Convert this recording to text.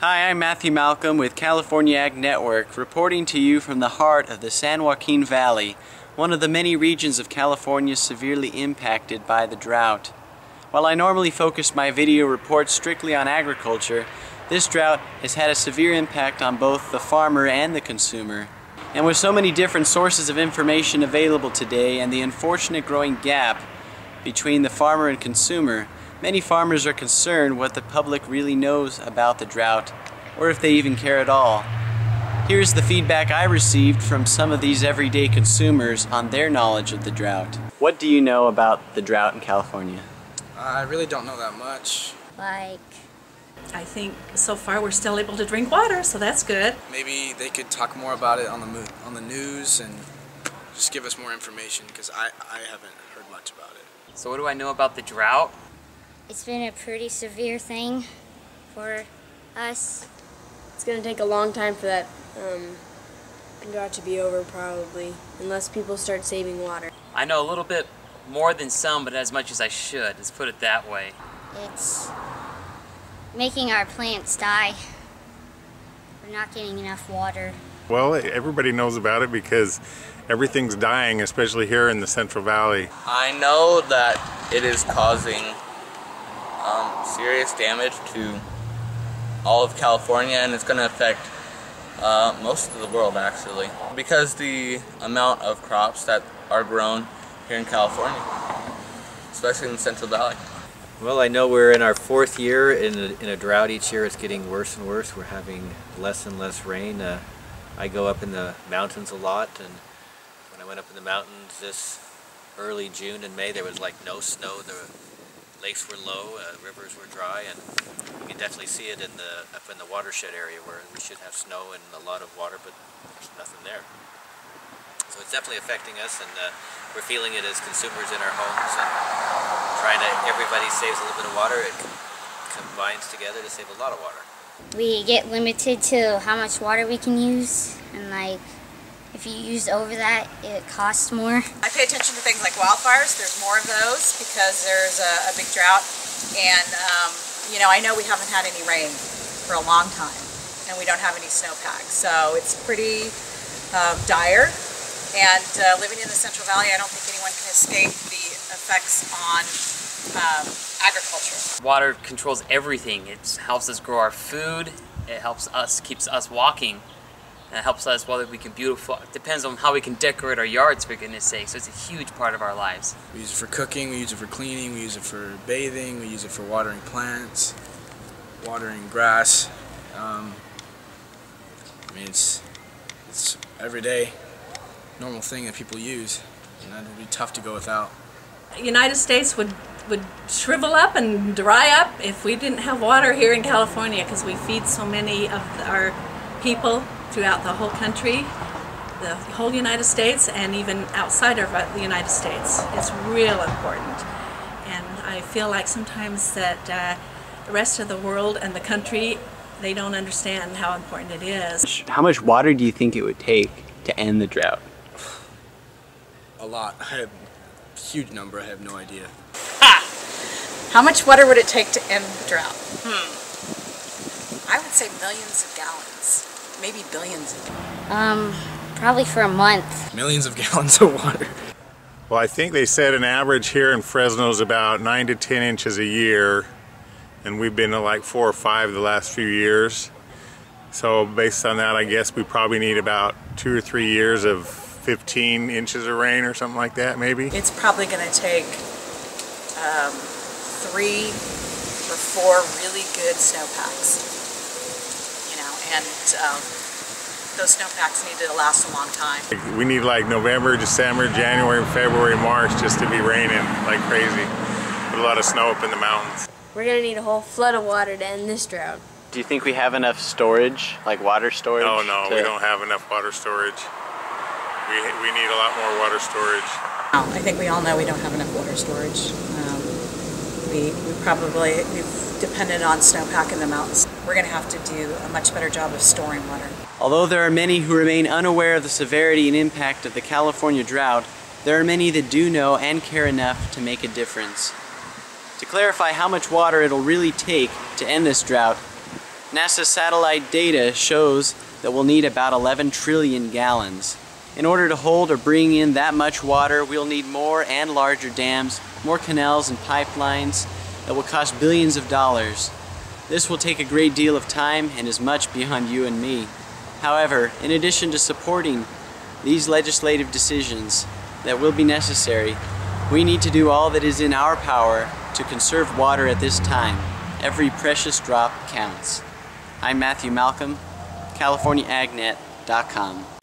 Hi, I'm Matthew Malcolm with California Ag Network, reporting to you from the heart of the San Joaquin Valley, one of the many regions of California severely impacted by the drought. While I normally focus my video reports strictly on agriculture, this drought has had a severe impact on both the farmer and the consumer. And with so many different sources of information available today and the unfortunate growing gap between the farmer and consumer, many farmers are concerned what the public really knows about the drought, or if they even care at all. Here's the feedback I received from some of these everyday consumers on their knowledge of the drought. What do you know about the drought in California? I really don't know that much. I think so far we're still able to drink water, so that's good. Maybe they could talk more about it on the news and just give us more information, because I haven't heard much about it. So what do I know about the drought? It's been a pretty severe thing for us. It's going to take a long time for that drought to be over, probably, unless people start saving water. I know a little bit more than some, but as much as I should. Let's put it that way. It's making our plants die. We're not getting enough water. Well, everybody knows about it because everything's dying, especially here in the Central Valley. I know that it is causing serious damage to all of California, and it's going to affect most of the world, actually, because the amount of crops that are grown here in California, especially in the Central Valley. Well, I know we're in our fourth year in a drought. Each year it's getting worse and worse. We're having less and less rain. I go up in the mountains a lot, and when I went up in the mountains this early June and May, there was like no snow. The lakes were low, rivers were dry, and you can definitely see it up in the watershed area where we should have snow and a lot of water, but there's nothing there. So it's definitely affecting us, and we're feeling it as consumers in our homes, and everybody saves a little bit of water. It combines together to save a lot of water. We get limited to how much water we can use, and if you use over that, it costs more. I pay attention to things like wildfires. There's more of those because there's a big drought, and I know we haven't had any rain for a long time, and we don't have any snowpack, so it's pretty dire. And living in the Central Valley, I don't think anyone can escape the effects on agriculture. Water controls everything. It helps us grow our food. It helps us, keeps us walking. And it helps us whether we can it depends on how we can decorate our yards, for goodness sake. So it's a huge part of our lives. We use it for cooking, we use it for cleaning, we use it for bathing, we use it for watering plants, watering grass. It's everyday, normal thing that people use, and that would be tough to go without. The United States would shrivel up and dry up if we didn't have water here in California, because we feed so many of our people throughout the whole country, the whole United States, and even outside of the United States. It's real important, and I feel like sometimes that the rest of the world and the country, they don't understand how important it is. How much water do you think it would take to end the drought? A lot. I have a huge number. I have no idea. How much water would it take to end the drought? I would say millions of gallons, maybe billions of gallons. Probably for a month. Millions of gallons of water. Well, I think they said an average here in Fresno is about 9 to 10 inches a year, and we've been to like 4 or 5 the last few years. So based on that, I guess we probably need about 2 or 3 years of 15 inches of rain or something like that, maybe. It's probably going to take 3 or 4 really good snowpacks. And those snowpacks need to last a long time. We need like November, December, January, February, March just to be raining like crazy. With a lot of snow up in the mountains. We're going to need a whole flood of water to end this drought. Do you think we have enough storage, like water storage? No, we don't have enough water storage. We need a lot more water storage. I think we all know we don't have enough water storage. We've depended on snowpack in the mountains. We're going to have to do a much better job of storing water. Although there are many who remain unaware of the severity and impact of the California drought, there are many that do know and care enough to make a difference. To clarify how much water it'll really take to end this drought, NASA satellite data shows that we'll need about 11 trillion gallons. In order to hold or bring in that much water, we'll need more and larger dams, more canals and pipelines that will cost billions of dollars. This will take a great deal of time and is much beyond you and me. However, in addition to supporting these legislative decisions that will be necessary, we need to do all that is in our power to conserve water at this time. Every precious drop counts. I'm Matthew Malcolm, CaliforniaAgNet.com.